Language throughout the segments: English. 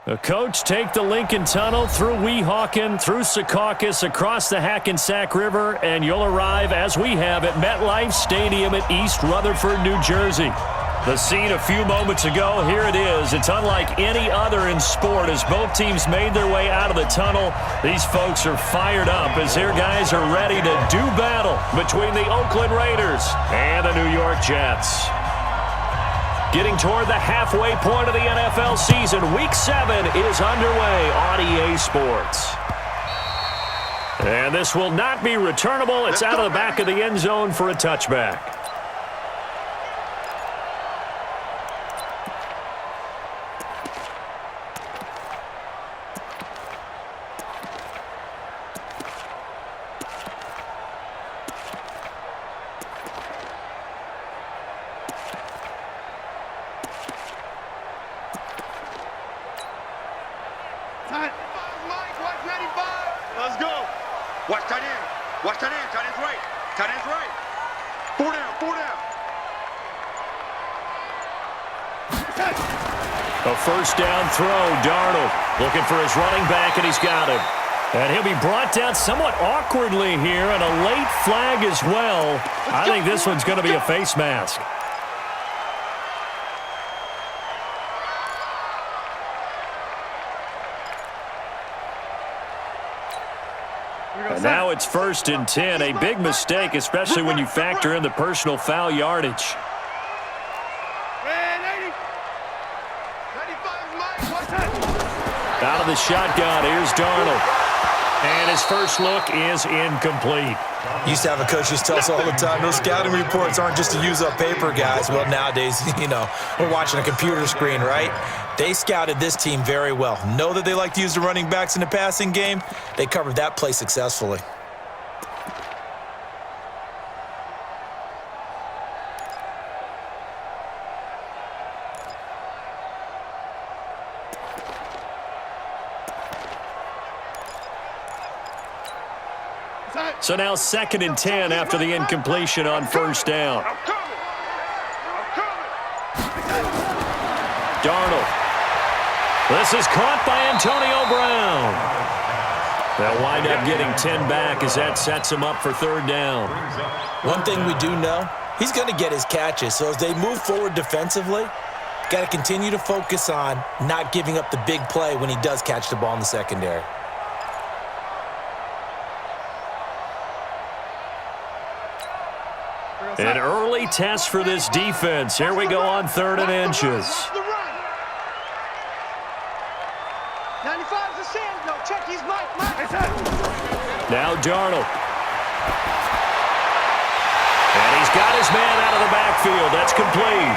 The coach take the Lincoln Tunnel through Weehawken, through Secaucus, across the Hackensack River, and you'll arrive, as we have, at MetLife Stadium at East Rutherford, New Jersey. The scene a few moments ago, here it is. It's unlike any other in sport as both teams made their way out of the tunnel. These folks are fired up as their guys are ready to do battle between the Oakland Raiders and the New York Jets. Getting toward the halfway point of the NFL season, Week 7 is underway on EA Sports. And this will not be returnable. It's out of the back of the end zone for a touchback. Watch tight end. Watch tight end. Tight end's right. Tight end's right. 4 down. 4 down. A first down throw. Darnold looking for his running back, and he's got him. And he'll be brought down somewhat awkwardly here, and a late flag as well. I think this one's going to be a face mask. And now it's 1st and 10. A big mistake, especially when you factor in the personal foul yardage. Out of the shotgun, here's Darnold. And his first look is incomplete. Used to have a coach just tell us all the time, those scouting reports aren't just to use up paper, guys. Well, nowadays, we're watching a computer screen, right? They scouted this team very well. Know that they like to use the running backs in the passing game. They covered that play successfully. So now 2nd and 10 after the incompletion on first down. Darnold. This is caught by Antonio Brown. They'll wind up getting 10 back as that sets him up for 3rd down. One thing we do know, he's going to get his catches. So as they move forward defensively, got to continue to focus on not giving up the big play when he does catch the ball in the secondary. An early test for this defense. Here we go on 3rd and inches. 95's the sand. No, check. He's Mike. Now Darnold. And he's got his man out of the backfield. That's complete.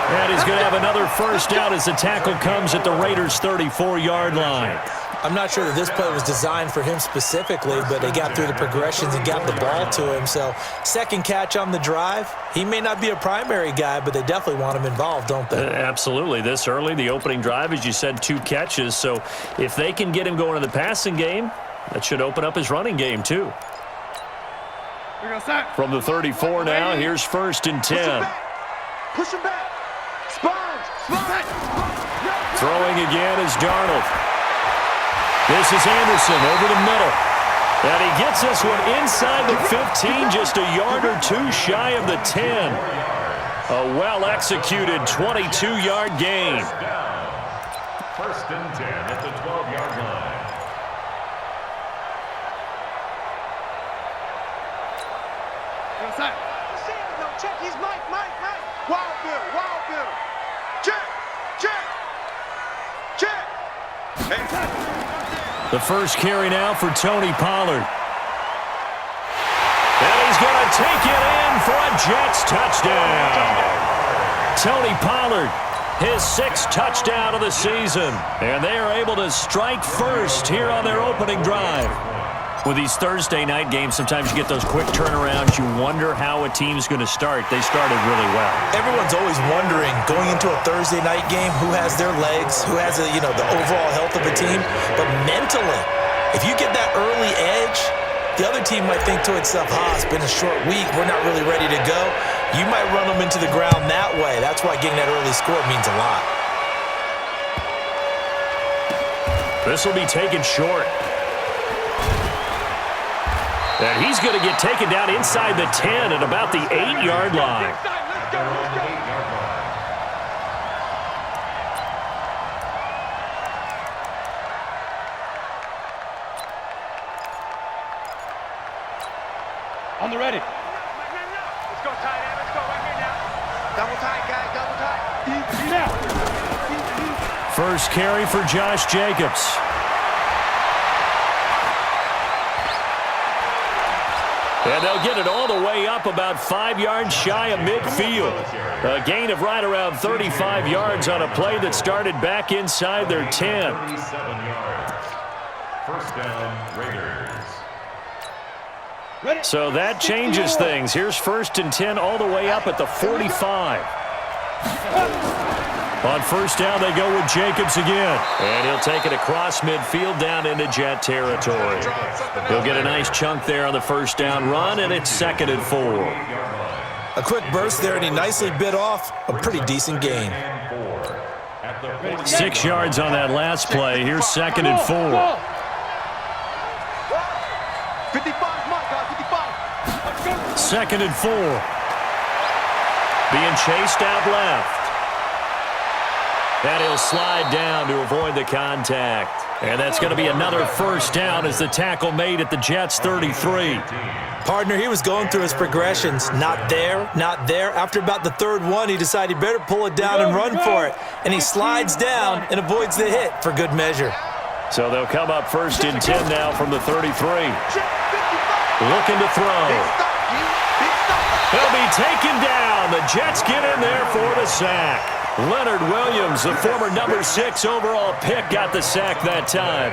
And he's going to have another first down as the tackle comes at the Raiders' 34-yard line. I'm not sure that this play was designed for him specifically, but they got through the progressions and got the ball to him. So, 2nd catch on the drive. He may not be a primary guy, but they definitely want him involved, don't they? Absolutely. This early, the opening drive, as you said, 2 catches. So, if they can get him going in the passing game, that should open up his running game, too. From the 34 now, here's 1st and 10. Push him back. Sponge. Throwing again is Darnold. This is Anderson over the middle. And he gets this one inside the 15, just a yard or 2 shy of the 10. A well-executed 22-yard gain. 1st and 10 at the 12-yard line. No, check. He's Mike. Wild Bill. Check. The first carry now for Tony Pollard. And he's going to take it in for a Jets touchdown. Tony Pollard, his 6th touchdown of the season. And they are able to strike first here on their opening drive. With these Thursday night games, sometimes you get those quick turnarounds. You wonder how a team's going to start. They started really well. Everyone's always wondering, going into a Thursday night game, who has their legs, who has the overall health of a team. But mentally, if you get that early edge, the other team might think to itself, it's been a short week, we're not really ready to go. You might run them into the ground that way. That's why getting that early score means a lot. This will be taken short. And he's going to get taken down inside the 10 at about the 8-yard line. Let's go, let's go. On the ready. Let's go tight end. Let's go right here now. Double tight, guys. Double tight. Now. First carry for Josh Jacobs. And they'll get it all the way up about 5 yards shy of midfield. A gain of right around 35 yards on a play that started back inside their 10. 37 yards. First down, Raiders. So that changes things. Here's 1st and 10 all the way up at the 45. On first down, they go with Jacobs again. And he'll take it across midfield down into Jet territory. He'll get a nice chunk there on the first down run, and it's 2nd and 4. A quick burst there, and he nicely bit off a pretty decent gain. 6 yards on that last play. Here's 2nd and 4. 55, Mike, 55. 2nd and 4. Being chased out left. And he'll slide down to avoid the contact. And that's going to be another first down as the tackle made at the Jets' 33. Partner, he was going through his progressions. Not there, not there. After about the 3rd one, he decided he better pull it down and run for it. And he slides down and avoids the hit for good measure. So they'll come up 1st and 10 now from the 33. Looking to throw. He'll be taken down. The Jets get in there for the sack. Leonard Williams, the former number 6 overall pick, got the sack that time.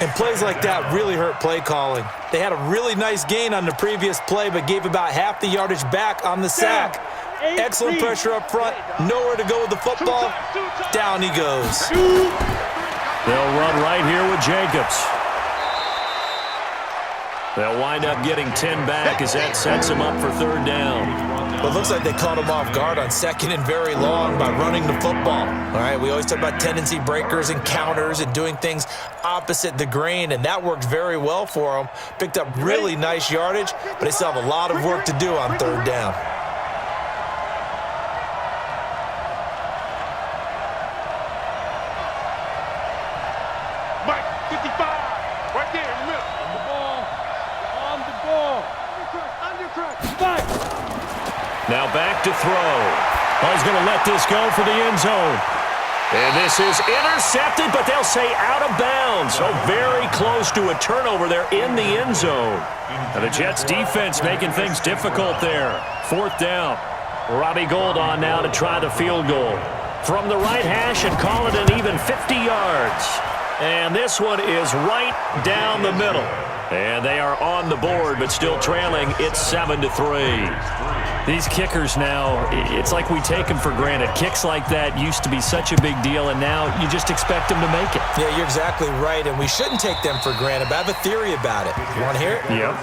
And plays like that really hurt play calling. They had a really nice gain on the previous play, but gave about half the yardage back on the sack. Excellent pressure up front. Nowhere to go with the football. Down he goes. They'll run right here with Jacobs. They'll wind up getting 10 back as that sets them up for 3rd down. Well, it looks like they caught him off guard on 2nd and very long by running the football. All right, we always talk about tendency breakers and counters and doing things opposite the grain, and that worked very well for them. Picked up really nice yardage, but they still have a lot of work to do on 3rd down. Mike, 55. Right there in the middle. On the ball. On the ball. Undercrush. Mike. Now back to throw. Well, he's going to let this go for the end zone. And this is intercepted, but they'll say out of bounds. So very close to a turnover there in the end zone. And the Jets defense making things difficult there. 4th down. Robbie Gould on now to try the field goal. From the right hash and call it an even 50 yards. And this one is right down the middle. And they are on the board, but still trailing. It's 7-3. These kickers now, it's like we take them for granted. Kicks like that used to be such a big deal, and now you just expect them to make it. Yeah, you're exactly right, and we shouldn't take them for granted, but I have a theory about it. You want to hear it? Yep.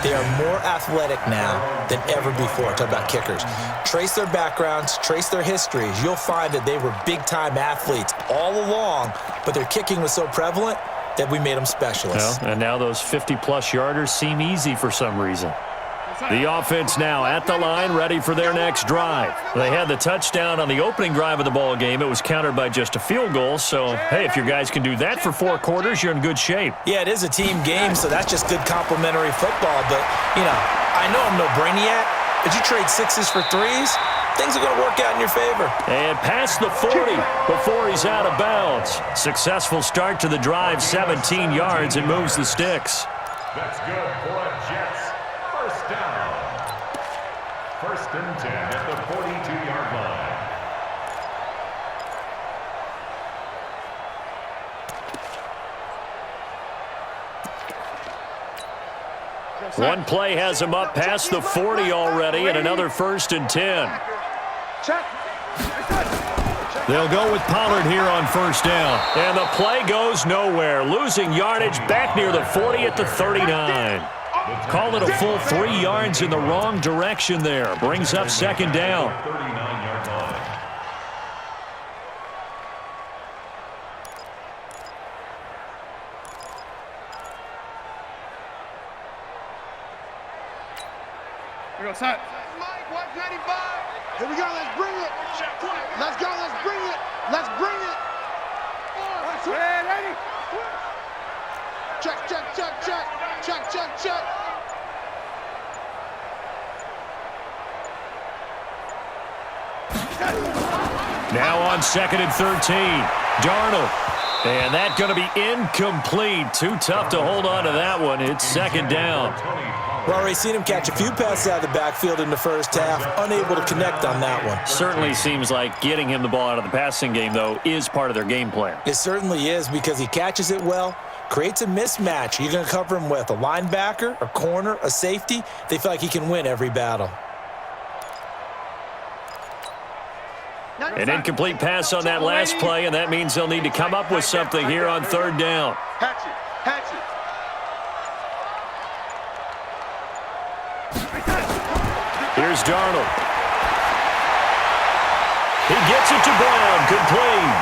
They are more athletic now than ever before. Talk about kickers. Trace their backgrounds, trace their histories. You'll find that they were big-time athletes all along, but their kicking was so prevalent that we made them specialists. Well, and now those 50-plus yarders seem easy for some reason. The offense now at the line, ready for their next drive. They had the touchdown on the opening drive of the ball game. It was countered by just a field goal. So, hey, if your guys can do that for 4 quarters, you're in good shape. Yeah, it is a team game, so that's just good complimentary football. But, you know, I know I'm no brainiac, but you trade 6s for 3s, things are going to work out in your favor. And past the 40 before he's out of bounds. Successful start to the drive, 17 yards, and moves the sticks. That's good for a Jets. First down. 1st and 10 at the 42-yard line. One play has him up past the 40 already, and another 1st and 10. Check. They'll go with Pollard here on 1st down. And the play goes nowhere. Losing yardage back near the 40 at the 39. Call it a full 3 yards in the wrong direction there. Brings up 2nd down. 39-yard line. go, set. Mike, 195. Here we go, let's bring it. Let's go, let's bring it. Let's bring it. Ready? Check, check, check, check. Check, check, check. Now on 2nd and 13. Darnold. And that's going to be incomplete. Too tough to hold on to that one. It's 2nd down. We've already seen him catch a few passes out of the backfield in the first half, unable to connect on that one. Certainly seems like getting him the ball out of the passing game, though, is part of their game plan. It certainly is because he catches it well, creates a mismatch. You're going to cover him with a linebacker, a corner, a safety. They feel like he can win every battle. An incomplete pass on that last play, and that means they'll need to come up with something here on 3rd down. Hatch it, hatch it. Here's Darnold. He gets it to Brown, complete.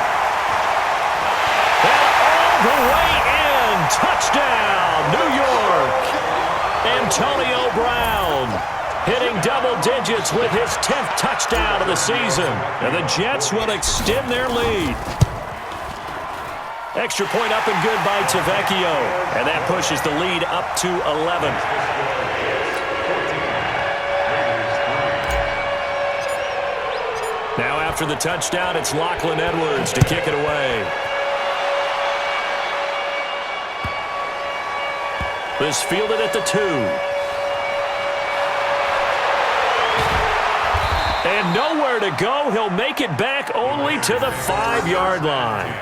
And all the way in, touchdown, New York. Antonio Brown hitting double digits with his 10th touchdown of the season. And the Jets will extend their lead. Extra point up and good by Tavecchio. And that pushes the lead up to 11. Now after the touchdown, it's Lachlan Edwards to kick it away. This fielded at the 2. And nowhere to go. He'll make it back only to the 5-yard line.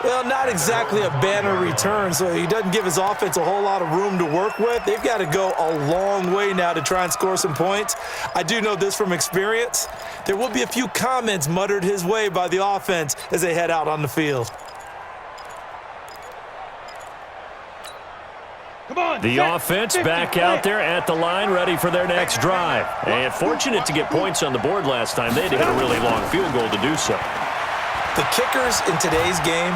Well, not exactly a banner return, so he doesn't give his offense a whole lot of room to work with. They've got to go a long way now to try and score some points. I do know this from experience. There will be a few comments muttered his way by the offense as they head out on the field. The offense back out there at the line, ready for their next drive. And fortunate to get points on the board last time. They had to hit a really long field goal to do so. The kickers in today's game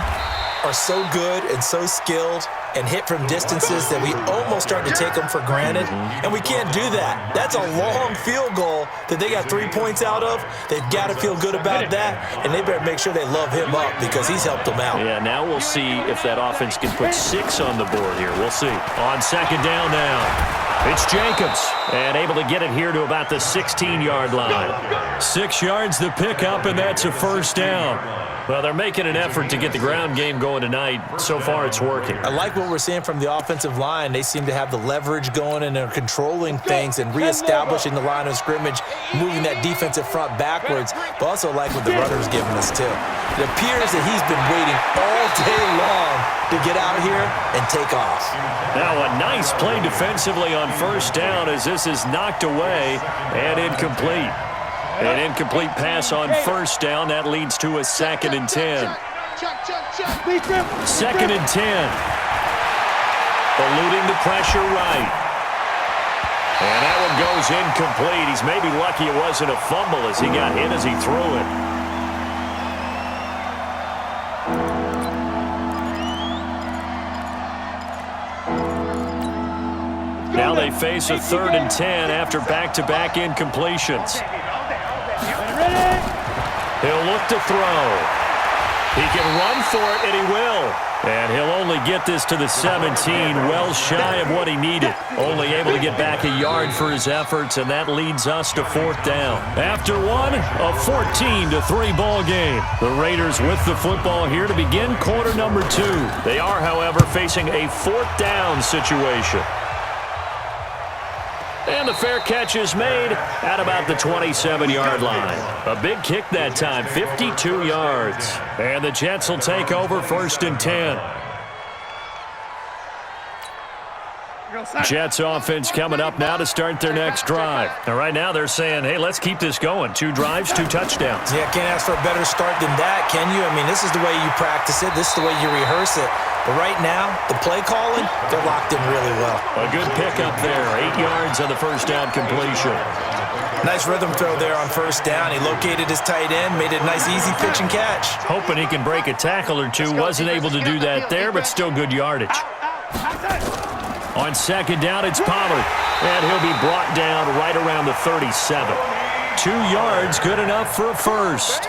are so good and so skilled and hit from distances that we almost start to take them for granted, and we can't do that. That's a long field goal that they got 3 points out of. They've got to feel good about that, and they better make sure they love him up because he's helped them out. Yeah, now we'll see if that offense can put 6 on the board here. We'll see. On 2nd down now, it's Jacobs, and able to get it here to about the 16-yard line. 6 yards the pickup, and that's a 1st down. Well, they're making an effort to get the ground game going tonight. So far, it's working. I like what we're seeing from the offensive line. They seem to have the leverage going, and they're controlling things and reestablishing the line of scrimmage, moving that defensive front backwards, but also like what the runner's giving us, too. It appears that he's been waiting all day long to get out here and take off. Now, a nice play defensively on 1st down as this is knocked away and incomplete. An incomplete pass on 1st down. That leads to a 2nd and 10. 2nd and 10. Eluding the pressure right. And that one goes incomplete. He's maybe lucky it wasn't a fumble as he got hit as he threw it. Now they face a 3rd and 10 after back-to-back incompletions. He'll look to throw. He can run for it, and he will. And he'll only get this to the 17, well shy of what he needed. Only able to get back a yard for his efforts, and that leads us to 4th down. After one, a 14-3 ball game. The Raiders with the football here to begin quarter number 2. They are, however, facing a 4th down situation. And the fair catch is made at about the 27-yard line. A big kick that time, 52 yards. And the Jets will take over 1st and 10. Jets offense coming up now to start their next drive. Now, right now they're saying, hey, let's keep this going. 2 drives, 2 touchdowns. Yeah, can't ask for a better start than that, can you? I mean, this is the way you practice it. This is the way you rehearse it. But right now, the play calling, they're locked in really well. A good pickup there. 8 yards on the 1st down completion. Nice rhythm throw there on 1st down. He located his tight end, made it a nice, easy pitch and catch. Hoping he can break a tackle or two. Wasn't able to do that there, but still good yardage. On second down, it's Pollard. And he'll be brought down right around the 37. 2 yards, good enough for a first.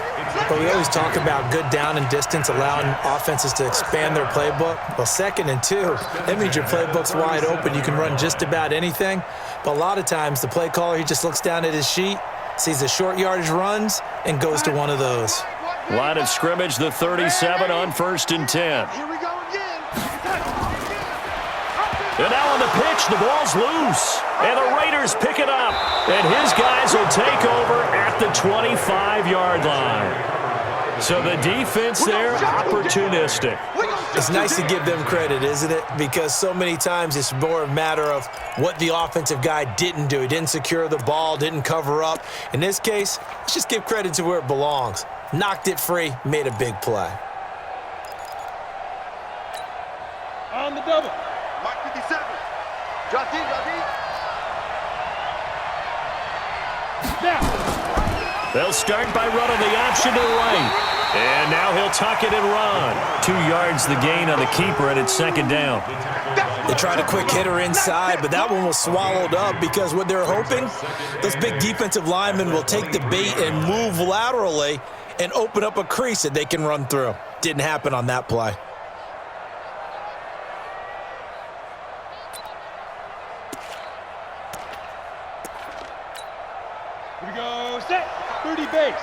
But we always talk about good down and distance, allowing offenses to expand their playbook. Well, 2nd and 2, that means your playbook's wide open. You can run just about anything. But a lot of times, the play caller, he just looks down at his sheet, sees the short yardage runs, and goes to one of those. Line of scrimmage, the 37 on 1st and 10. Here we go again. And now on the pitch, the ball's loose. And the Raiders pick it up. And his guys will take over at the 25-yard line. So the defense there, opportunistic. It's nice to give them credit, isn't it? Because so many times it's more a matter of what the offensive guy didn't do. He didn't secure the ball, didn't cover up. In this case, let's just give credit to where it belongs. Knocked it free, made a big play. On the double. Mark 57. Drop deep, drop deep. Snap. They'll start by running the option to the right. And now he'll tuck it and run. 2 yards the gain on the keeper, and it's 2nd down. They tried a quick hitter inside, but that one was swallowed up because what they're hoping, those big defensive linemen will take the bait and move laterally and open up a crease that they can run through. Didn't happen on that play. Here we go. Set. 30 base.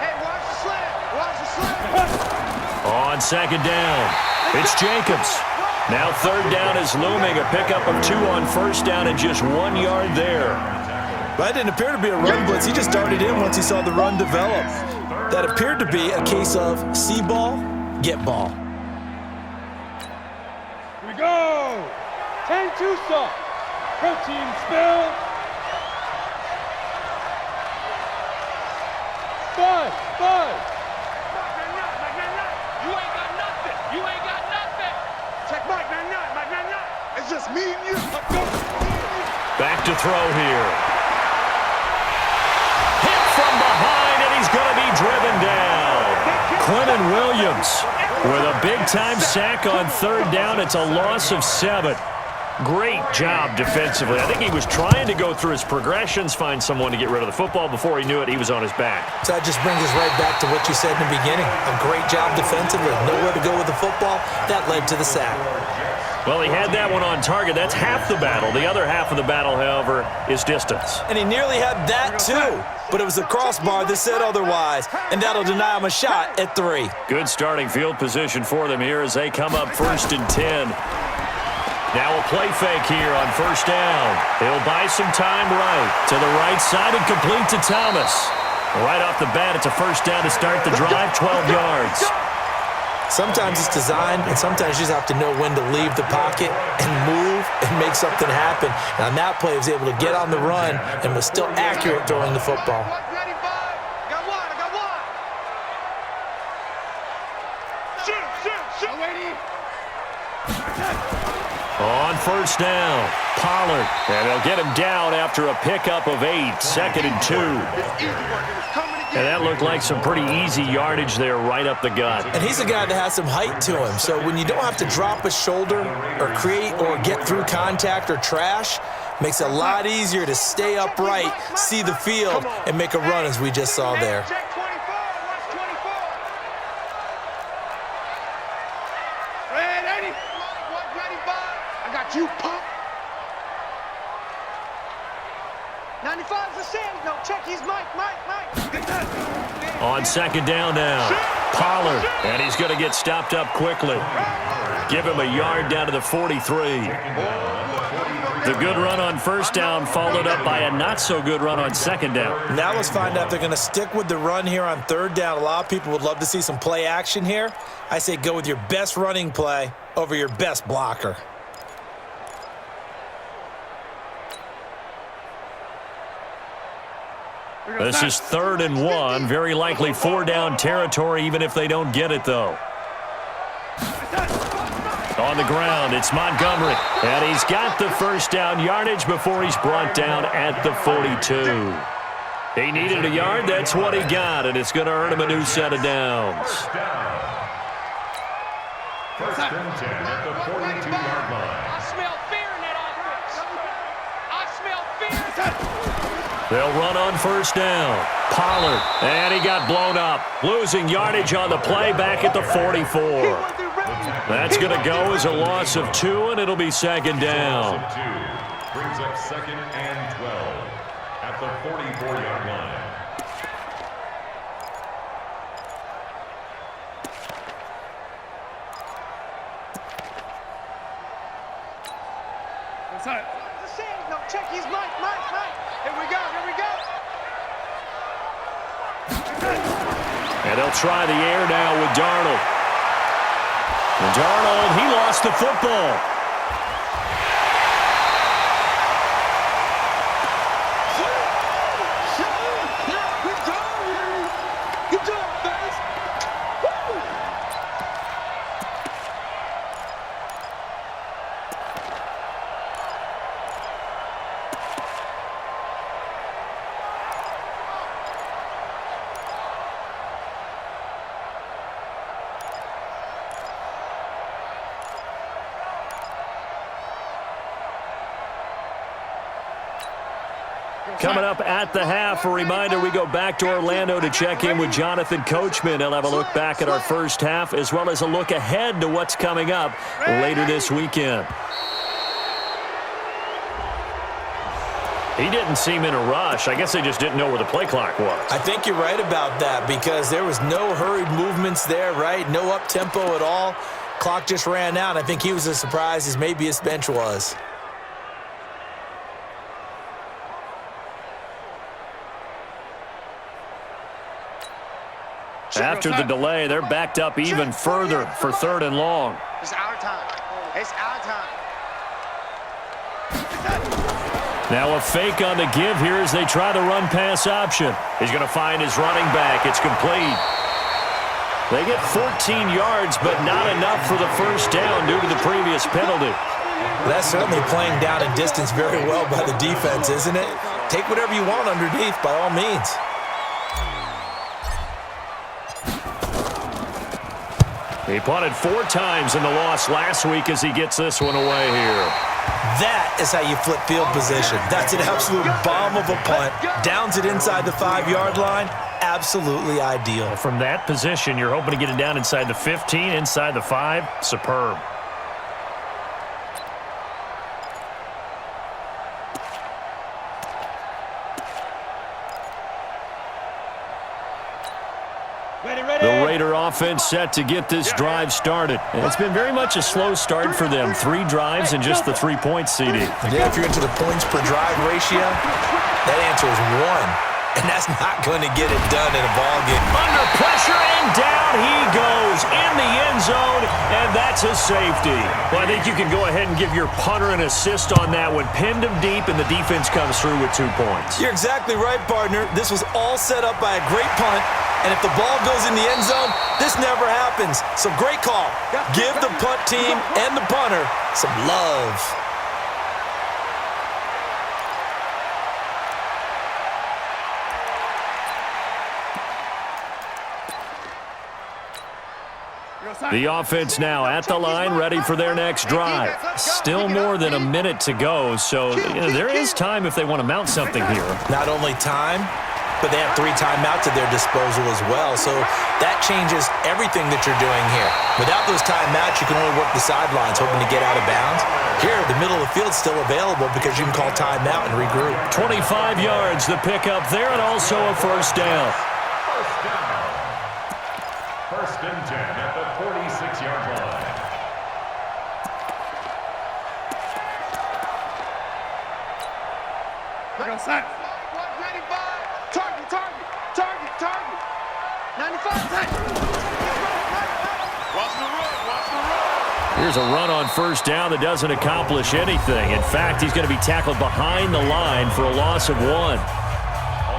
Hey, watch the slant. Watch the slant. On 2nd down, it's Jacobs. Now 3rd down is looming. A pickup of 2 on 1st down and just 1 yard there. That didn't appear to be a run blitz. He just darted in once he saw the run develop. That appeared to be a case of see ball, get ball. Here we go. 10-2 stop. Protein spill. 5. You ain't got nothing. You ain't got nothing. Check Mike 99. Mike 99. It's just me and you. Back to throw here. Hit from behind, and he's going to be driven down. Quentin Williams with a big-time sack on 3rd down. It's a loss of 7. Great job defensively. I think he was trying to go through his progressions, find someone to get rid of the football. Before he knew it, he was on his back. So that just brings us right back to what you said in the beginning. A great job defensively. Nowhere to go with the football. That led to the sack. Well, he had that one on target. That's half the battle. The other half of the battle, however, is distance. And he nearly had that too. But it was the crossbar that said otherwise. And that'll deny him a shot at 3. Good starting field position for them here as they come up 1st and 10. Now a play fake here on 1st down. He'll buy some time right to the right side and complete to Thomas. Right off the bat, it's a 1st down to start the drive, 12 yards. Sometimes it's designed, and sometimes you just have to know when to leave the pocket and move and make something happen. And on that play, he was able to get on the run and was still accurate throwing the football. Ready, bud? Got one. I got one. Shoot. On 1st down, Pollard. And they'll get him down after a pickup of 8, 2nd and 2. It's easy work. It was coming again. And that looked like some pretty easy yardage there right up the gut. And he's a guy that has some height to him. So when you don't have to drop a shoulder or create or get through contact or trash, makes it a lot easier to stay upright, see the field, and make a run as we just saw there. Check 24. Watch 24. Ready. What ready, bud? I got you, punk. 95%. No, check his mic. On 2nd down now, Pollard. And he's going to get stopped up quickly. Give him a yard down to the 43. The good run on 1st down followed up by a not-so-good run on 2nd down. Now let's find out if they're going to stick with the run here on 3rd down. A lot of people would love to see some play action here. I say go with your best running play over your best blocker. This is 3rd and 1. Very likely 4-down territory, even if they don't get it, though. On the ground, it's Montgomery. And he's got the 1st down yardage before he's brought down at the 42. He needed a yard. That's what he got, and it's going to earn him a new set of downs. 1st and 10 at the 42-yard line. They'll run on first down. Pollard, and he got blown up. Losing yardage on the play back at the 44. That's going to go as a loss of 2, and it'll be second down. Brings up second and 12 at the 44-yard line. No, check his Mike. Here we go. And they'll try the air now with Darnold. And Darnold, he lost the football. Good job, guys. Coming up at the half, a reminder, we go back to Orlando to check in with Jonathan Coachman. He'll have a look back at our first half as well as a look ahead to what's coming up later this weekend. He didn't seem in a rush. I guess they just didn't know where the play clock was. I think you're right about that because there was no hurried movements there, right? No up-tempo at all. Clock just ran out. I think he was as surprised as maybe his bench was. After the delay, they're backed up even further for 3rd and long. It's our time. It's our time. Now a fake on the give here as they try the run-pass option. He's going to find his running back. It's complete. They get 14 yards, but not enough for the first down due to the previous penalty. That's certainly playing down in distance very well by the defense, isn't it? Take whatever you want underneath, by all means. He punted 4 times in the loss last week as he gets this one away here. That is how you flip field position. That's an absolute bomb of a punt. Downs it inside the 5-yard line. Absolutely ideal. From that position, you're hoping to get it down inside the 15, inside the 5. Superb. The Raider offense set to get this drive started. And it's been very much a slow start for them. 3 drives and just the 3 points, CD. Yeah, if you're into the points per drive ratio, that answer is 1. And that's not going to get it done in a ball game. Under pressure, and down he goes in the end zone, and that's a safety. Well, I think you can go ahead and give your punter an assist on that one. Pinned him deep, and the defense comes through with 2 points. You're exactly right, partner. This was all set up by a great punt, and if the ball goes in the end zone, this never happens. So great call. Give the punt team and the punter some love. The offense now at the line, ready for their next drive. Still more than a minute to go, so there is time if they want to mount something here. Not only time, but they have 3 timeouts at their disposal as well, so that changes everything that you're doing here. Without those timeouts, you can only work the sidelines, hoping to get out of bounds. Here, the middle of the field's still available because you can call timeout and regroup. 25 yards, the pickup there, and also a first down. First and 10 at the 46-yard line. Target. 95. Watch the run. Here's a run on first down that doesn't accomplish anything. In fact, he's going to be tackled behind the line for a loss of 1.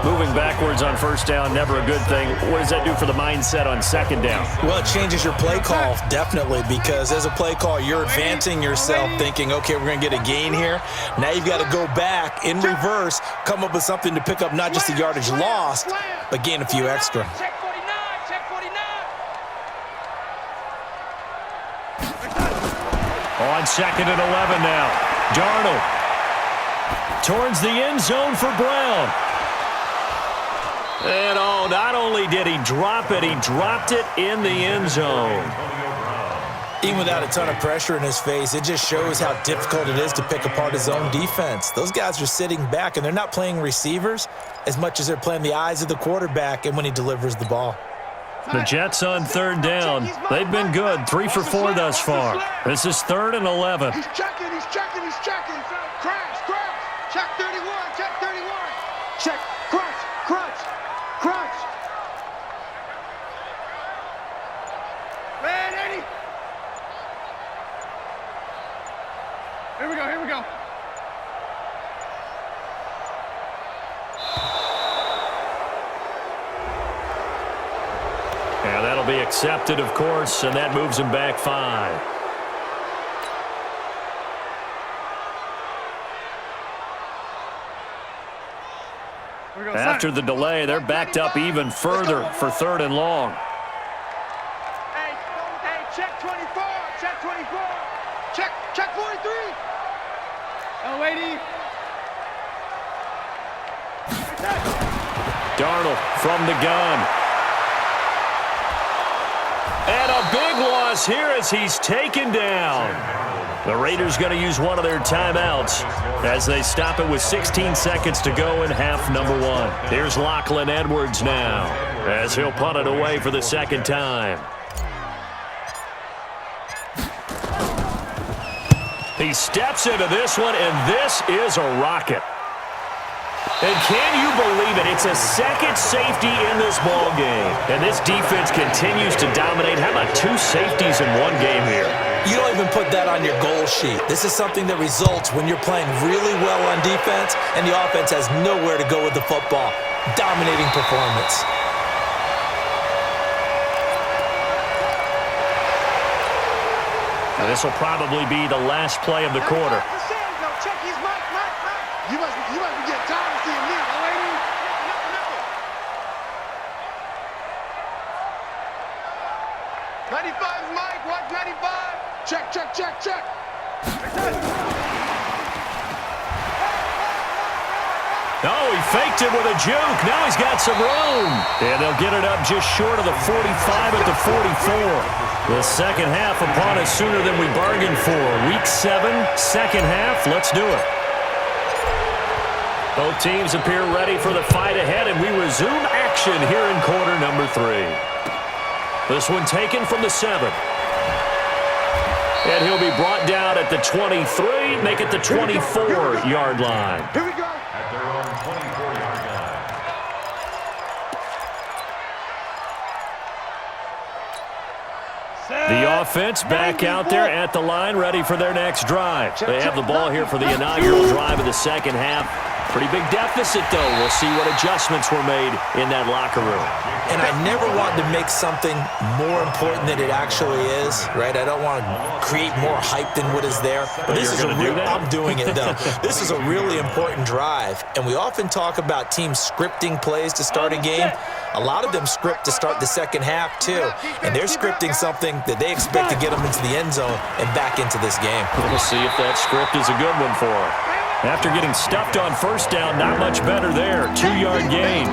Moving backwards on first down, never a good thing. What does that do for the mindset on second down? Well, it changes your play call, definitely, because as a play call, you're advancing yourself thinking, okay, we're going to get a gain here. Now you've got to go back in reverse, come up with something to pick up not just the yardage lost, but gain a few extra. Check 49. On second and 11 now. Darnold towards the end zone for Brown. And oh, not only did he drop it, he dropped it in the end zone. Even without a ton of pressure in his face, it just shows how difficult it is to pick apart his own defense. Those guys are sitting back, and they're not playing receivers as much as they're playing the eyes of the quarterback and when he delivers the ball. The Jets on third down. They've been good, 3 for 4 thus far. This is 3rd and 11. He's checking, he's checking, he's checking. Crash, crash. Check 31, check 31. Check, crunch, crunch, crunch. Man, Eddie. Here we go, here we go. And that'll be accepted, of course, and that moves him back 5. After the delay, they're backed up even further for 3rd and long. Hey, check 24, check 24. Check 43. L80. Darnold from the gun. And a big loss here as he's taken down. The Raiders going to use one of their timeouts as they stop it with 16 seconds to go in half number 1. Here's Lachlan Edwards now as he'll punt it away for the second time. He steps into this one, and this is a rocket. And can you believe it? It's a second safety in this ball game. And this defense continues to dominate. How about 2 safeties in one game here? You don't even put that on your goal sheet. This is something that results when you're playing really well on defense and the offense has nowhere to go with the football. Dominating performance. Now, this will probably be the last play of the quarter. Check his mic. You must be getting tired of seeing me, lady. Nothing. 95 is Mike. Watch 95. Check. Oh, he faked it with a juke. Now he's got some room. And they'll get it up just short of the 45 at the 44. The second half upon us sooner than we bargained for. Week 7, second half. Let's do it. Both teams appear ready for the fight ahead, and we resume action here in quarter number 3. This one taken from the 7. And he'll be brought down at the 23, make it the 24-yard line. Here we go. At their own 24-yard line. The offense back out there at the line, ready for their next drive. They have the ball here for the inaugural drive of the second half. Pretty big deficit, though. We'll see what adjustments were made in that locker room. And I never want to make something more important than it actually is, right? I don't want to create more hype than what is there. But this is a real, I'm doing it, though. This is a really important drive. And we often talk about teams scripting plays to start a game. A lot of them script to start the second half, too. And they're scripting something that they expect to get them into the end zone and back into this game. We'll see if that script is a good one for them. After getting stuffed on first down, not much better there. 2-yard gain.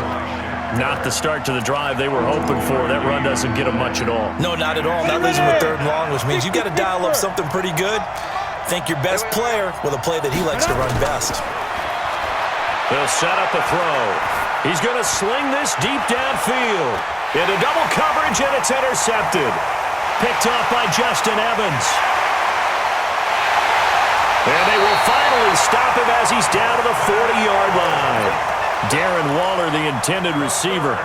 Not the start to the drive they were hoping for. That run doesn't get them much at all. No, not at all. That leaves them with 3rd and long, which means you got to dial up something pretty good. Think your best player with a play that he likes to run best. They'll set up a throw. He's going to sling this deep downfield. Into double coverage, and it's intercepted. Picked off by Justin Evans. And they will finally stop him as he's down to the 40-yard line. Darren Waller, the intended receiver.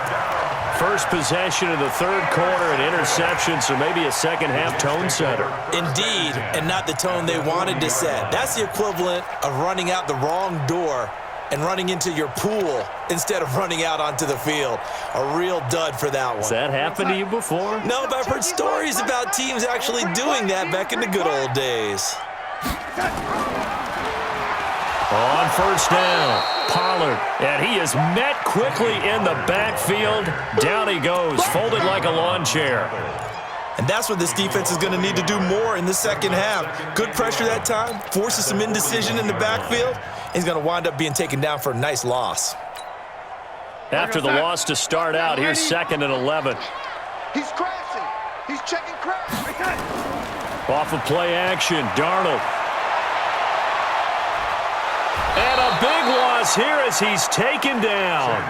First possession of the 3rd quarter, an interception, so maybe a second-half tone setter. Indeed, and not the tone they wanted to set. That's the equivalent of running out the wrong door and running into your pool instead of running out onto the field. A real dud for that one. Has that happened to you before? No, but I've heard stories about teams actually doing that back in the good old days. On first down, Pollard, and he is met quickly in the backfield. Down he goes, folded like a lawn chair. And that's what this defense is going to need to do more in the second half. Good pressure that time, forces some indecision in the backfield. He's going to wind up being taken down for a nice loss. After the loss to start out, here's 2nd and 11. He's crashing. He's checking crash. Off of play action, Darnold. And a big loss here as he's taken down.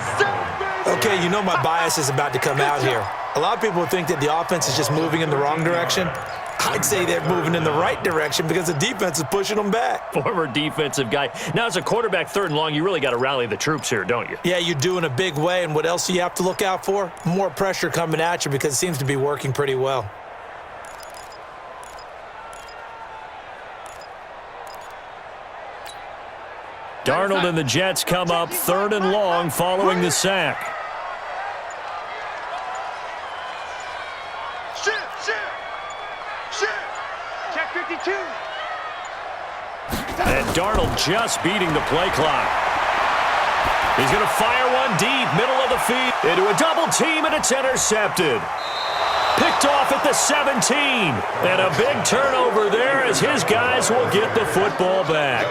Okay, you know my bias is about to come out here. A lot of people think that the offense is just moving in the wrong direction. I'd say they're moving in the right direction because the defense is pushing them back. Former defensive guy. Now, as a quarterback, 3rd and long, you really got to rally the troops here, don't you? Yeah, you do in a big way, and what else do you have to look out for? More pressure coming at you because it seems to be working pretty well. Darnold and the Jets come up 3rd and long following the sack. Check 52. And Darnold just beating the play clock. He's going to fire one deep, middle of the field, into a double team, and it's intercepted. Picked off at the 17. And a big turnover there as his guys will get the football back.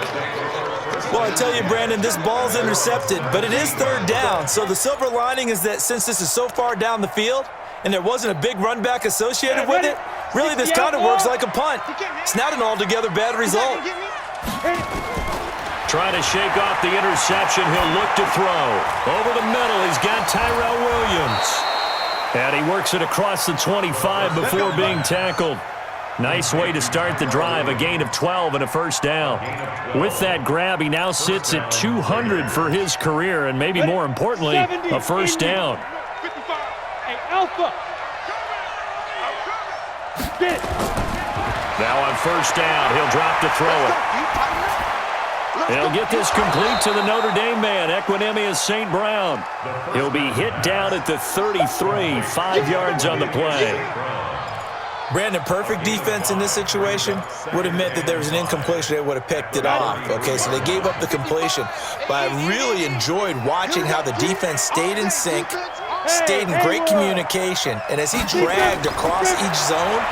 Well, I tell you, Brandon, this ball's intercepted, but it is 3rd down. So the silver lining is that since this is so far down the field and there wasn't a big run back associated with it, really this kind of works like a punt. It's not an altogether bad result. Trying to shake off the interception. He'll look to throw. Over the middle, he's got Tyrell Williams. And he works it across the 25 before being tackled. Nice way to start the drive, a gain of 12 and a 1st down. With that grab, he now sits at 200 for his career, and maybe more importantly, a 1st down. 55. Hey, Alpha. Now on 1st down, he'll drop to throw it. He'll get this complete to the Notre Dame man, Equinemius St. Brown. He'll be hit down at the 33, 5 yards on the play. Brandon, perfect defense in this situation would have meant that there was an incompletion. They would have picked it off. Okay, so they gave up the completion. But I really enjoyed watching how the defense stayed in sync, stayed in great communication. And as he dragged across each zone,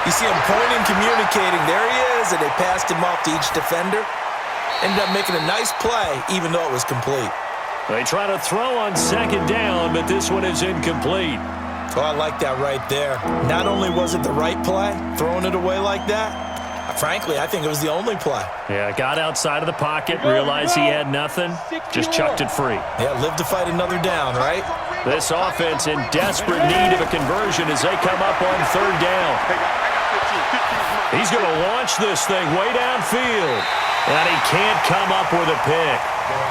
you see him pointing, communicating. There he is, and they passed him off to each defender. Ended up making a nice play, even though it was complete. They try to throw on 2nd down, but this one is incomplete. Oh, I like that right there. Not only was it the right play, throwing it away like that, frankly, I think it was the only play. Yeah, got outside of the pocket, realized he had nothing, just chucked it free. Yeah, live to fight another down, right? This offense in desperate need of a conversion as they come up on 3rd down. He's going to launch this thing way downfield, and he can't come up with a pick.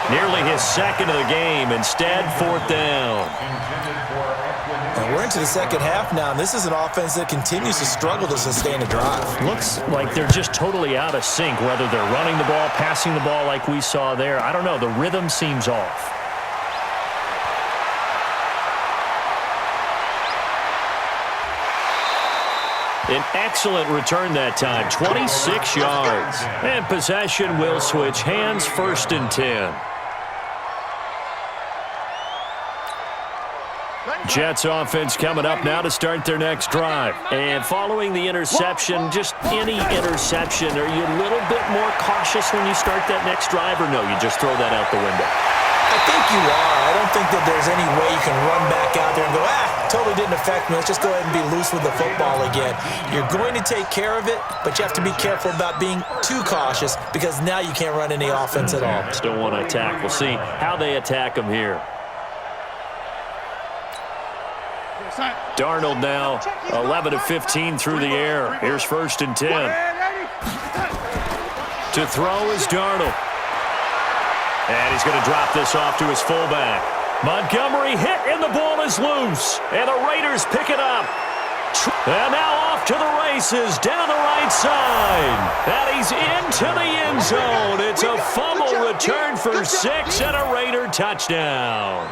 Nearly his 2nd of the game. Instead, 4th down. And we're into the 2nd half now, and this is an offense that continues to struggle to sustain a drive. Looks like they're just totally out of sync, whether they're running the ball, passing the ball like we saw there. I don't know. The rhythm seems off. An excellent return that time, 26 yards. And possession will switch hands, 1st and 10. Jets offense coming up now to start their next drive. And following the interception, just any interception, are you a little bit more cautious when you start that next drive, or no, you just throw that out the window? I think you are. I don't think that there's any way you can run back out there and go, totally didn't affect me. Let's just go ahead and be loose with the football again. You're going to take care of it, but you have to be careful about being too cautious because now you can't run any offense at all. Still want to attack. We'll see how they attack them here. Darnold now 11 of 15 through the air. Here's 1st and 10. To throw is Darnold. And he's going to drop this off to his fullback. Montgomery hit, and the ball is loose. And the Raiders pick it up. And now off to the races down the right side. And he's into the end zone. It's a fumble return for 6 and a Raider touchdown.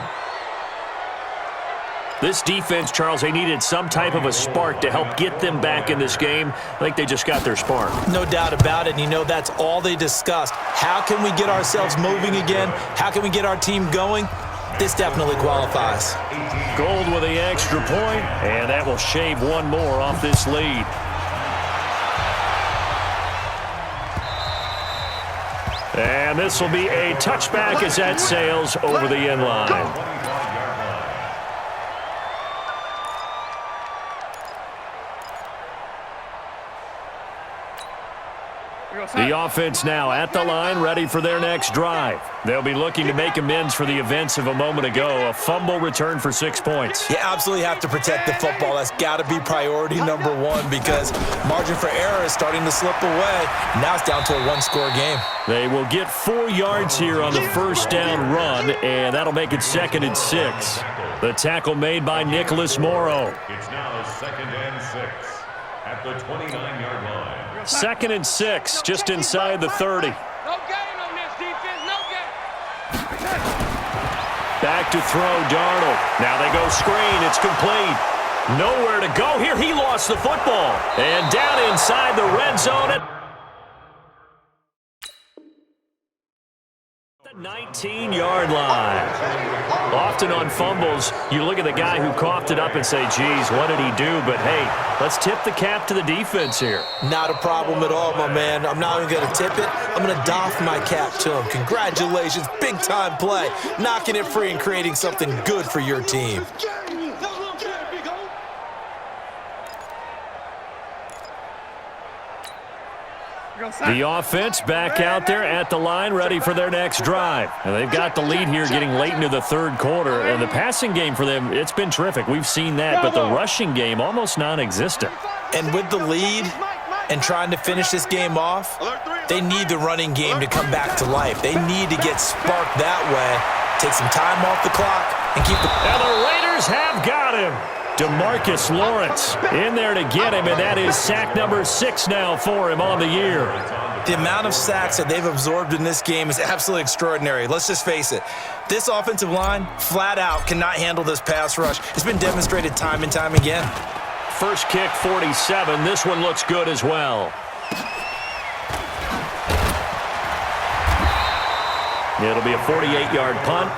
This defense, Charles, they needed some type of a spark to help get them back in this game. I think they just got their spark. No doubt about it, and you know that's all they discussed. How can we get ourselves moving again? How can we get our team going? This definitely qualifies. Gold with the extra point, and that will shave one more off this lead. And this will be a touchback as that sails over the end line. The offense now at the line, ready for their next drive. They'll be looking to make amends for the events of a moment ago. A fumble return for 6 points. You absolutely have to protect the football. That's got to be priority number one because margin for error is starting to slip away. Now it's down to a one-score game. They will get 4 yards here on the first down run, and that'll make it 2nd and 6. The tackle made by Nicholas Morrow. It's now 2nd and 6 at the 29-yard line. 2nd and 6, just inside the 30. No gain on this defense, no gain. Back to throw, Darnold. Now they go screen, it's complete. Nowhere to go here, he lost the football. And down inside the red zone. 19-yard line. Often on fumbles, you look at the guy who coughed it up and say, geez, what did he do? But, hey, let's tip the cap to the defense here. Not a problem at all, my man. I'm not even going to tip it. I'm going to doff my cap to him. Congratulations. Big-time play. Knocking it free and creating something good for your team. The offense back out there at the line, ready for their next drive. And they've got the lead here getting late into the third quarter. And the passing game for them, it's been terrific. We've seen that, but the rushing game almost non-existent. And with the lead and trying to finish this game off, they need the running game to come back to life. They need to get sparked that way, take some time off the clock, and keep the... And the Raiders have got him. DeMarcus Lawrence in there to get him, and that is sack number 6 now for him on the year. The amount of sacks that they've absorbed in this game is absolutely extraordinary. Let's just face it. This offensive line, flat out, cannot handle this pass rush. It's been demonstrated time and time again. First kick, 47. This one looks good as well. It'll be a 48-yard punt.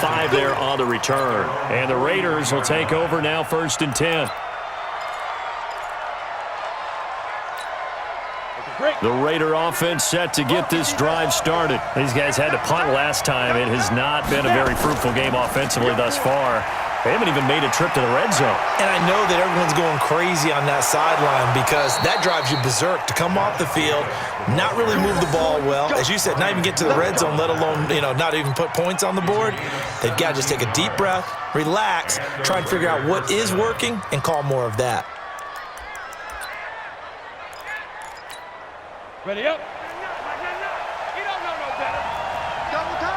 5 there on the return. And the Raiders will take over now, 1st and 10. The Raider offense set to get this drive started. These guys had to punt last time. It has not been a very fruitful game offensively thus far. They haven't even made a trip to the red zone. And I know that everyone's going crazy on that sideline because that drives you berserk to come off the field, not really move the ball well. As you said, not even get to the red zone, let alone, not even put points on the board. They've got to just take a deep breath, relax, try and figure out what is working, and call more of that. Ready up. You don't know no better. Double time.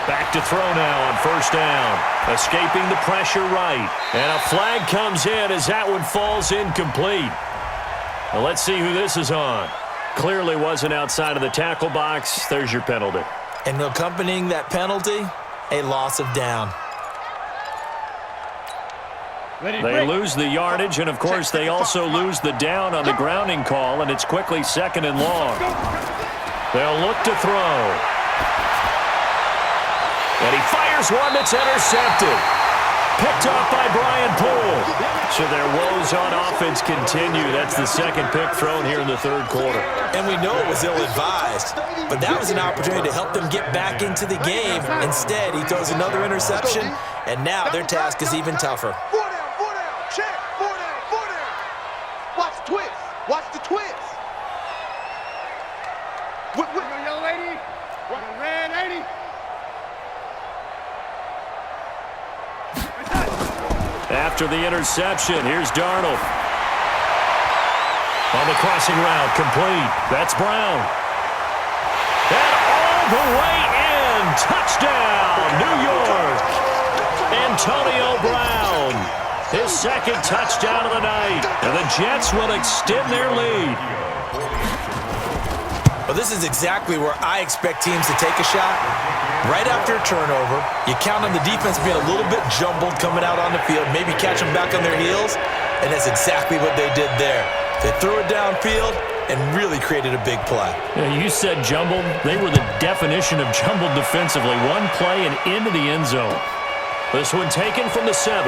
Back to throw now on 1st down. Escaping the pressure right. And a flag comes in as that one falls incomplete. Well, let's see who this is on. Clearly wasn't outside of the tackle box. There's your penalty. And accompanying that penalty, a loss of down. They lose the yardage, and, of course, they also lose the down on the grounding call, and it's quickly 2nd and long. They'll look to throw. And he fires one that's intercepted. Picked off by Brian Poole. So their woes on offense continue. That's the 2nd pick thrown here in the 3rd quarter. And we know it was ill-advised, but that was an opportunity to help them get back into the game. Instead, he throws another interception, and now their task is even tougher. 4 down, check, 4 down. Watch the twist. Watch the twist. Young lady, what a red 80. After the interception, here's Darnold. On the crossing route, complete. That's Brown. And all the way in. Touchdown, New York. Antonio Brown. His 2nd touchdown of the night. And the Jets will extend their lead. Well, this is exactly where I expect teams to take a shot. Right after a turnover, you count on the defense being a little bit jumbled coming out on the field, maybe catch them back on their heels, and that's exactly what they did there. They threw it downfield and really created a big play. Yeah, you said jumbled. They were the definition of jumbled defensively. One play and into the end zone. This one taken from the 7.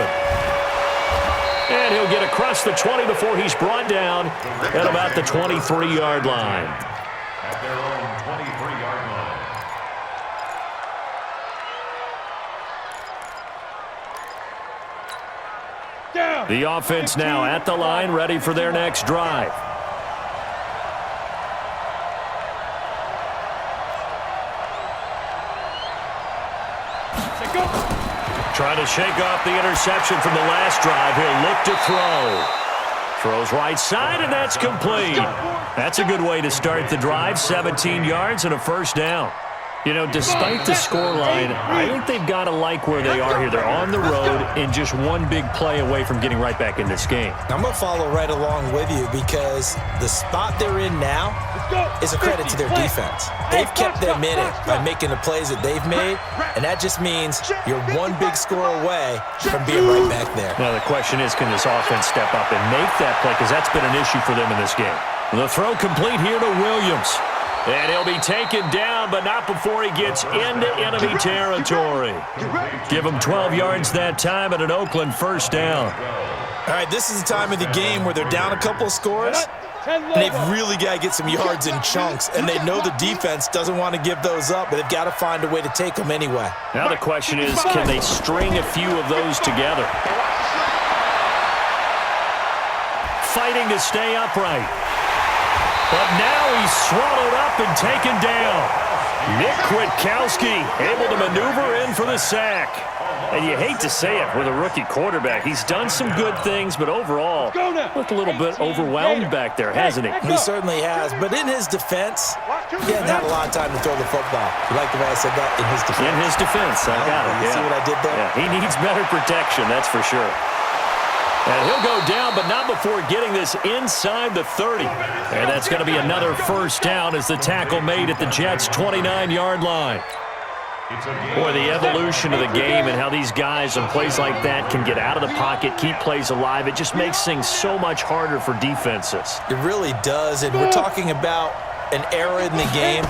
And he'll get across the 20 before he's brought down at about the 23-yard line. At their own 23-yard line. The offense now at the line, ready for their next drive. Trying to shake off the interception from the last drive. He'll look to throw. Throws right side, and that's complete. That's a good way to start the drive. 17 yards and a first down. You know, despite the scoreline, I think they've got to like where they are here. They're on the road and just one big play away from getting right back in this game. I'm going to follow right along with you because the spot they're in now is a credit to their defense. They've kept them in it by making the plays that they've made, and that just means you're one big score away from being right back there. Now, the question is, can this offense step up and make that play? Because that's been an issue for them in this game. The throw complete here to Williams. And he'll be taken down, but not before he gets into enemy territory. Give him 12 yards that time at an Oakland first down. All right, this is the time of the game where they're down a couple of scores, and they've really got to get some yards in chunks, and they know the defense doesn't want to give those up, but they've got to find a way to take them anyway. Now the question is, can they string a few of those together? Fighting to stay upright. But now he's swallowed up and taken down. Nick Kwiatkowski able to maneuver in for the sack. And you hate to say it with a rookie quarterback. He's done some good things, but overall, looked a little bit overwhelmed back there, hasn't he? He certainly has. But in his defense, he hasn't had a lot of time to throw the football. You like the way I said that? In his defense. In his defense, I got it. You see what I did there? Yeah, he needs better protection, that's for sure. And he'll go down, but not before getting this inside the 30. And that's going to be another first down as the tackle made at the Jets' 29-yard line. Boy, the evolution of the game and how these guys on plays like that can get out of the pocket, keep plays alive, it just makes things so much harder for defenses. It really does, and we're talking about an era in the game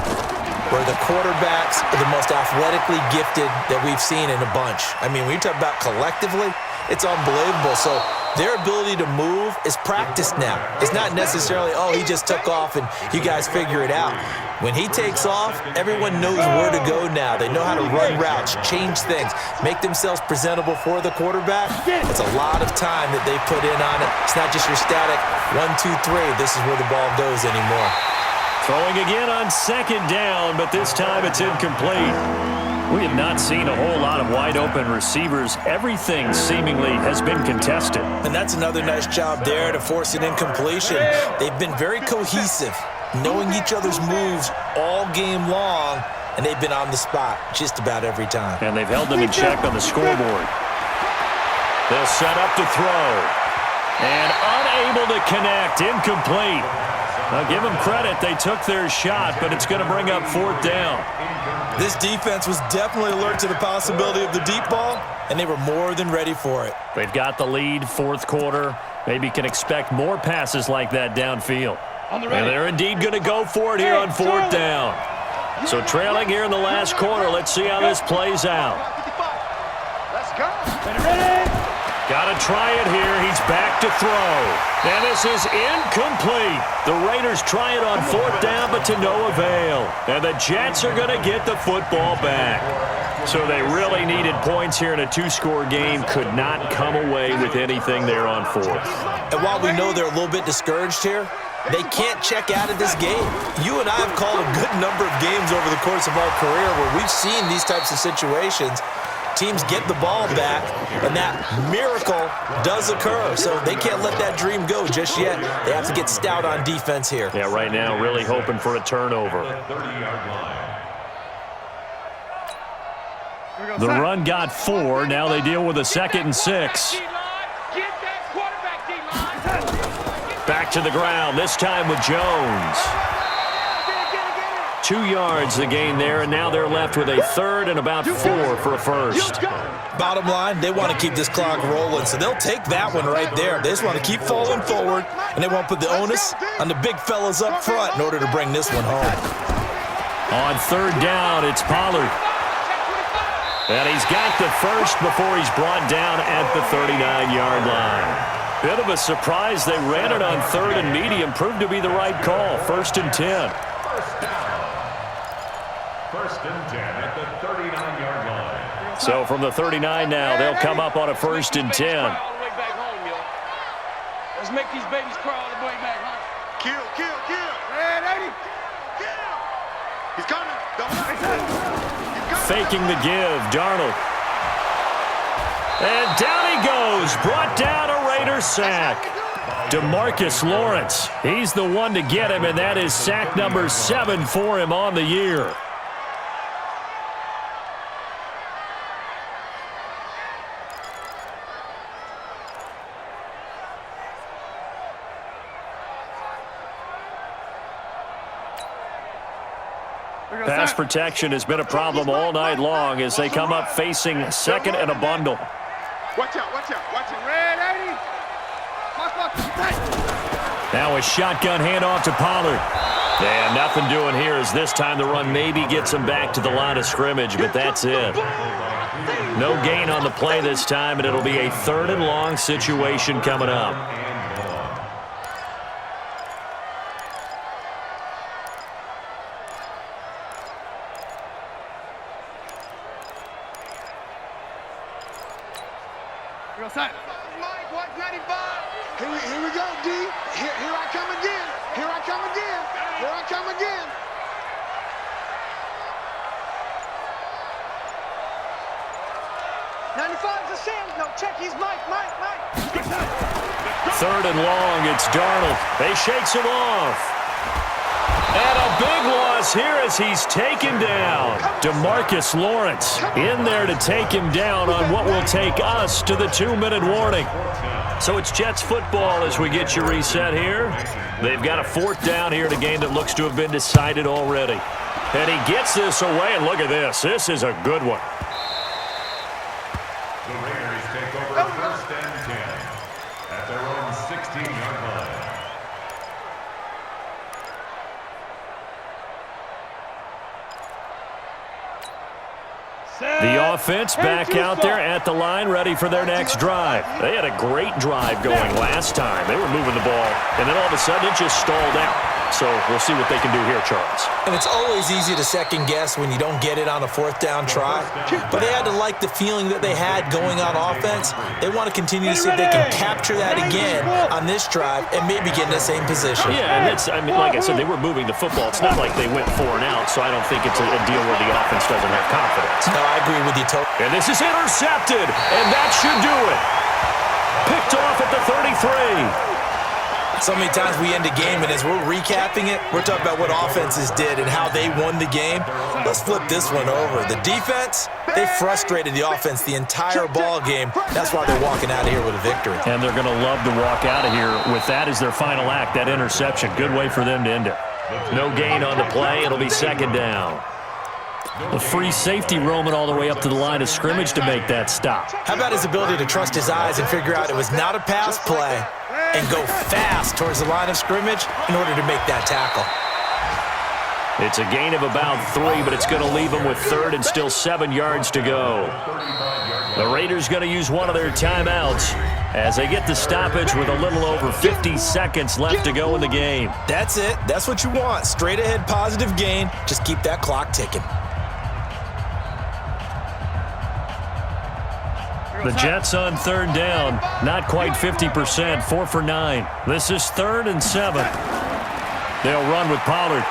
where the quarterbacks are the most athletically gifted that we've seen in a bunch. I mean, when you talk about collectively, it's unbelievable. So their ability to move is practiced now. It's not necessarily, oh, he just took off and you guys figure it out. When he takes off, everyone knows where to go now. They know how to run routes, change things, make themselves presentable for the quarterback. It's a lot of time that they put in on it. It's not just your static 1, 2, 3. This is where the ball goes anymore. Throwing again on second down, but this time it's incomplete. We have not seen a whole lot of wide-open receivers. Everything seemingly has been contested. And that's another nice job there to force an incompletion. They've been very cohesive, knowing each other's moves all game long, and they've been on the spot just about every time. And they've held them in check on the scoreboard. They'll set up to throw. And unable to connect, incomplete. Now give them credit, they took their shot, but it's going to bring up fourth down. This defense was definitely alert to the possibility of the deep ball, and they were more than ready for it. They've got the lead, fourth quarter. Maybe can expect more passes like that downfield. And they're indeed going to go for it here on fourth down. So trailing here in the last quarter, let's see how this plays out. Let's go. Got to try it here. He's back to throw. And this is incomplete. The Raiders try it on fourth down, but to no avail. And the Jets are going to get the football back. So they really needed points here in a two-score game. Could not come away with anything there on fourth. And while we know they're a little bit discouraged here, they can't check out of this game. You and I have called a good number of games over the course of our career where we've seen these types of situations. Teams get the ball back, and that miracle does occur. So they can't let that dream go just yet. They have to get stout on defense here. Yeah, right now really hoping for a turnover. The run got 4. Now they deal with a 2nd and 6. Back to the ground, this time with Jones. 2 yards the gain there, and now they're left with a 3rd and about 4 for a first. Bottom line, they want to keep this clock rolling, so they'll take that one right there. They just want to keep falling forward, and they want to put the onus on the big fellas up front in order to bring this one home. On 3rd down, it's Pollard. And he's got the first before he's brought down at the 39-yard line. Bit of a surprise. They ran it on 3rd and medium. Proved to be the right call. 1st and 10. First and 10 at the 39-yard line. So from the 39 now, they'll come up on a 1st and 10. Let's make these babies crawl all the way back home. Kill, kill, kill. Red 80. Kill. He's coming. Don't let him. Faking the give, Darnold. And down he goes. Brought down a Raider sack. DeMarcus Lawrence. He's the one to get him, and that is sack number 7 for him on the year. Pass protection has been a problem all night long as they come up facing second and a bundle. Watch out, watch out, watch it. Red 80. Now a shotgun handoff to Pollard. And nothing doing here as this time the run maybe gets him back to the line of scrimmage, but that's it. No gain on the play this time, and it'll be a 3rd and long situation coming up. Mike, 195. Here we go, D. Here I come again. Here I come again. Here I come again. '95's a Sam. No, check. He's Mike. 3rd and long. It's Darnold. They shakes him off. And a big loss here as he's taken down. DeMarcus Lawrence in there to take him down on what will take us to the 2-minute warning. So it's Jets football as we get you reset here. They've got a 4th down here in a game that looks to have been decided already. And he gets this away, and look at this. This is a good one. The Raiders take over 1st and 10 at their own 16-yard line. The offense back out there at the line, ready for their next drive. They had a great drive going last time. They were moving the ball, and then all of a sudden it just stalled out. So we'll see what they can do here, Charles. And it's always easy to second guess when you don't get it on a 4th down try. But they had to like the feeling that they had going on offense. They want to continue to see if they can capture that again on this drive and maybe get in the same position. Yeah, and it's, I mean, like I said, they were moving the football. It's not like they went 4 and out, so I don't think it's a deal where the offense doesn't have confidence. No, I agree with you totally. And this is intercepted, and that should do it. Picked off at the 33. So many times we end a game, and as we're recapping it, we're talking about what offenses did and how they won the game. Let's flip this one over. The defense, they frustrated the offense the entire ball game. That's why they're walking out of here with a victory. And they're going to love to walk out of here with that as their final act, that interception. Good way for them to end it. No gain on the play. It'll be 2nd down. A free safety roaming all the way up to the line of scrimmage to make that stop. How about his ability to trust his eyes and figure out it was not a pass play and go fast towards the line of scrimmage in order to make that tackle? It's a gain of about 3, but it's going to leave them with 3rd and still 7 yards to go. The Raiders going to use one of their timeouts as they get the stoppage with a little over 50 seconds left to go in the game. That's it. That's what you want. Straight ahead positive gain. Just keep that clock ticking. The Jets on 3rd down, not quite 50%, 4 for 9. This is 3rd and 7. They'll run with Pollard.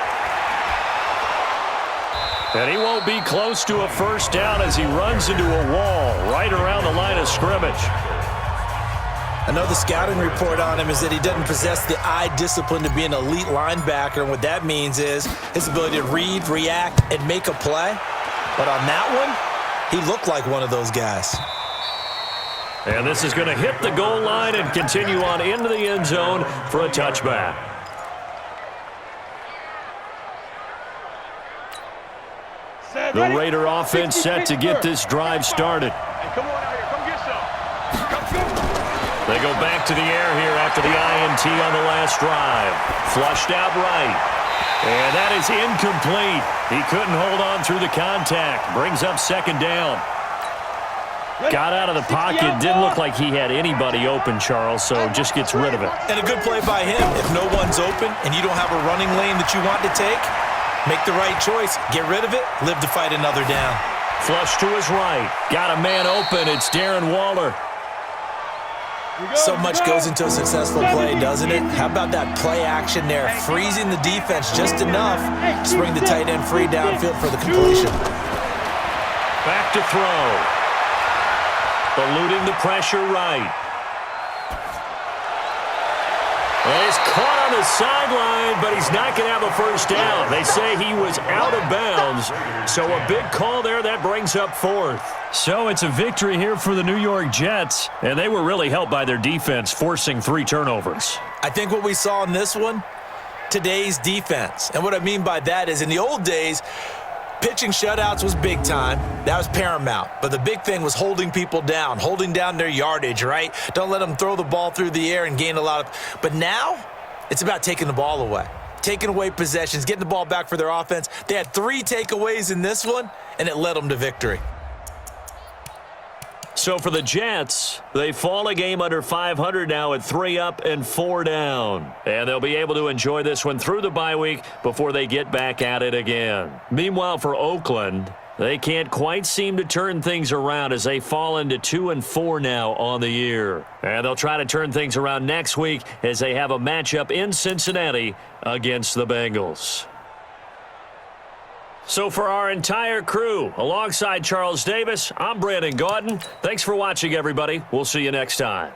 And he won't be close to a 1st down as he runs into a wall right around the line of scrimmage. Another scouting report on him is that he doesn't possess the eye discipline to be an elite linebacker. And what that means is his ability to read, react, and make a play. But on that one, he looked like one of those guys. And this is going to hit the goal line and continue on into the end zone for a touchback. The Raider offense set to get this drive started. Come on out here. Come get some. They go back to the air here after the INT on the last drive. Flushed out right. And that is incomplete. He couldn't hold on through the contact. Brings up 2nd down. Got out of the pocket. Didn't look like he had anybody open, Charles, so just gets rid of it. And a good play by him. If no one's open and you don't have a running lane that you want to take, make the right choice. Get rid of it. Live to fight another down. Flush to his right. Got a man open. It's Darren Waller. So much goes into a successful play, doesn't it? How about that play action there? Freezing the defense just enough to bring the tight end free downfield for the completion. Back to throw. eluding the pressure right. And he's caught on the sideline, but he's not going to have a first down. They say he was out of bounds, so a big call there. That brings up fourth. So it's a victory here for the New York Jets, and they were really helped by their defense, forcing 3 turnovers. I think what we saw in this one, today's defense. And what I mean by that is in the old days, pitching shutouts was big time. That was paramount. But the big thing was holding people down, holding down their yardage, right? Don't let them throw the ball through the air and gain a lot of... But now, it's about taking the ball away. Taking away possessions, getting the ball back for their offense. They had 3 takeaways in this one, and it led them to victory. So for the Jets, they fall a game under 500 now at 3 up and 4 down. And they'll be able to enjoy this one through the bye week before they get back at it again. Meanwhile, for Oakland, they can't quite seem to turn things around as they fall into 2 and 4 now on the year. And they'll try to turn things around next week as they have a matchup in Cincinnati against the Bengals. So for our entire crew, alongside Charles Davis, I'm Brandon Gaudin. Thanks for watching, everybody. We'll see you next time.